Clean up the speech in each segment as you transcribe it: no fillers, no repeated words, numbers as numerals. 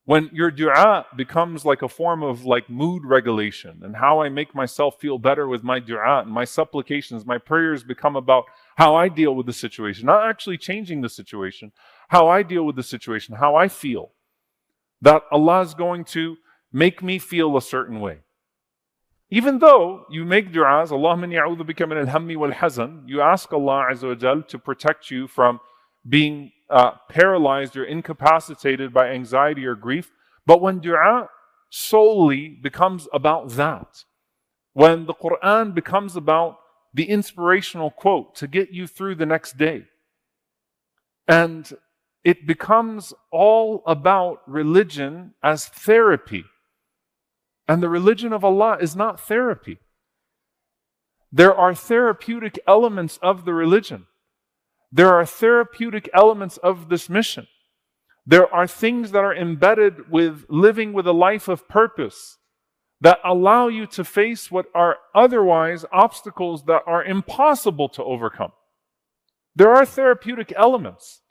When your dua becomes like a form of like mood regulation and how I make myself feel better with my dua and my supplications, my prayers become about how I deal with the situation, not actually changing the situation, how I deal with the situation, how I feel, that Allah is going to make me feel a certain way. Even though you make du'as, Allahumma inni a'udhu bika min al-hammi wal-hazan, you ask Allah Azza wa Jal to protect you from being paralyzed or incapacitated by anxiety or grief. But when du'a solely becomes about that, when the Quran becomes about the inspirational quote to get you through the next day, and it becomes all about religion as therapy, and the religion of Allah is not therapy. There are therapeutic elements of the religion. There are therapeutic elements of this mission. There are things that are embedded with living with a life of purpose that allow you to face what are otherwise obstacles that are impossible to overcome. There are therapeutic elements,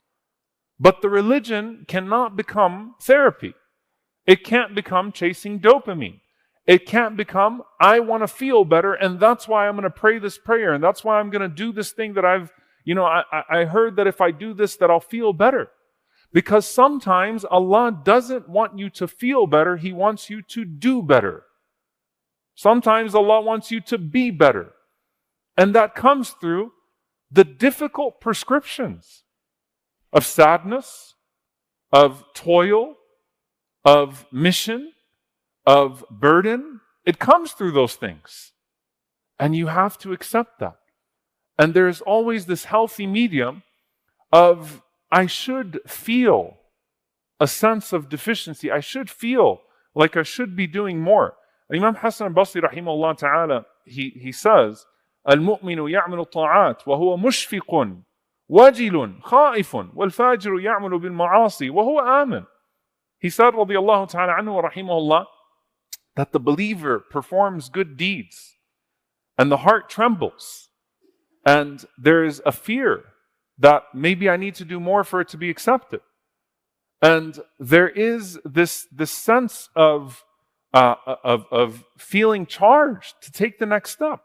but the religion cannot become therapy. It can't become chasing dopamine. It can't become, I want to feel better, and that's why I'm going to pray this prayer, and that's why I'm going to do this thing that I heard that if I do this, that I'll feel better. Because sometimes Allah doesn't want you to feel better, He wants you to do better. Sometimes Allah wants you to be better. And that comes through the difficult prescriptions of sadness, of toil, of mission, of burden. It comes through those things. And you have to accept that. And there's always this healthy medium of, I should feel a sense of deficiency. I should feel like I should be doing more. Imam Hassan al-Basri rahimahullah ta'ala, he says, المؤمن يعمل الطاعات وهو مشفق وجل خائف والفاجر يعمل بالمعاصي وهو آمن. He said, radiyallahu ta'ala anhu wa rahimahullah, that the believer performs good deeds and the heart trembles and there is a fear that maybe I need to do more for it to be accepted. And there is this sense of feeling charged to take the next step.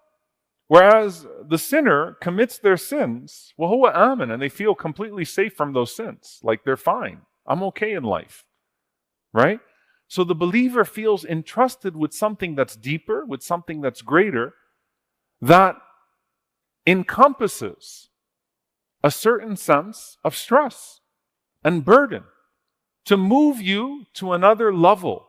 Whereas the sinner commits their sins, وَهُوَ آمِنٌ, and they feel completely safe from those sins. Like they're fine. I'm okay in life. Right? So the believer feels entrusted with something that's deeper, with something that's greater, that encompasses a certain sense of stress and burden to move you to another level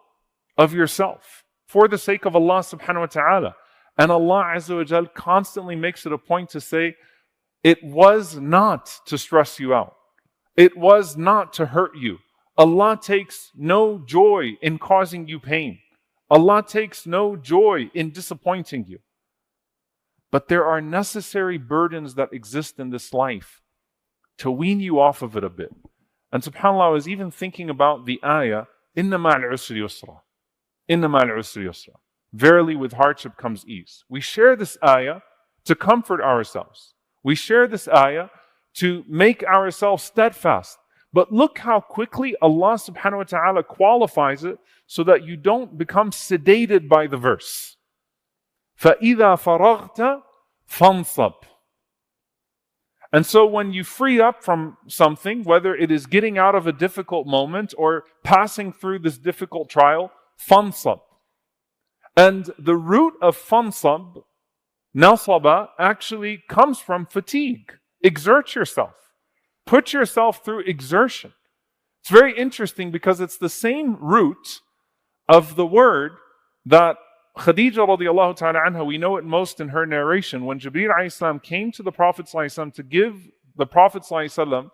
of yourself for the sake of Allah subhanahu wa ta'ala. And Allah Azza wa Jal constantly makes it a point to say, it was not to stress you out. It was not to hurt you. Allah takes no joy in causing you pain. Allah takes no joy in disappointing you. But there are necessary burdens that exist in this life to wean you off of it a bit. And subhanAllah, I was even thinking about the ayah, Inna ma'al usri yusra. Inna ma'al usri yusra. Verily with hardship comes ease. We share this ayah to comfort ourselves. We share this ayah to make ourselves steadfast. But look how quickly Allah subhanahu wa ta'ala qualifies it so that you don't become sedated by the verse. فَإِذَا فَرَغْتَ فَانصَبْ. And so when you free up from something, whether it is getting out of a difficult moment or passing through this difficult trial, fansab. And the root of fansab, nasaba, actually comes from fatigue. Exert yourself. Put yourself through exertion. It's very interesting because it's the same root of the word that Khadija radiallahu ta'ala anha, we know it most in her narration, when Jibreel alayhi salam came to the Prophet sallallahu alayhi wasallam to give the Prophet sallallahu alayhi wasallam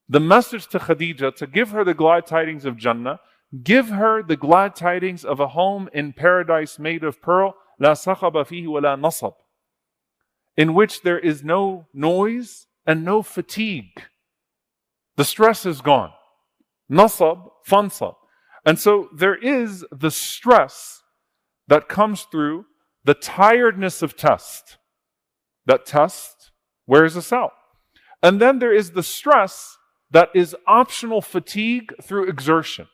the message to Khadija, to give her the glad tidings of Jannah, give her the glad tidings of a home in paradise made of pearl, la sakhaba fihi wa la nasab, in which there is no noise and no fatigue. The stress is gone. Nasab, fansab. And so there is the stress that comes through the tiredness of test. That test wears us out. And then there is the stress that is optional fatigue through exertion.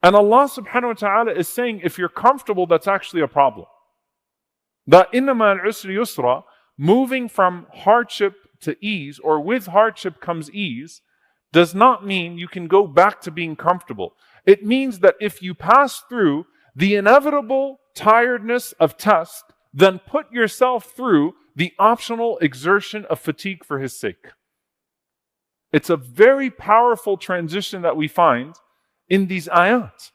And Allah subhanahu wa ta'ala is saying, if you're comfortable, that's actually a problem. That إِنَّمَا الْعُسْرِ يُسْرًا, moving from hardship to ease, or with hardship comes ease, does not mean you can go back to being comfortable. It means that if you pass through the inevitable tiredness of test, then put yourself through the optional exertion of fatigue for His sake. It's a very powerful transition that we find in these ayat.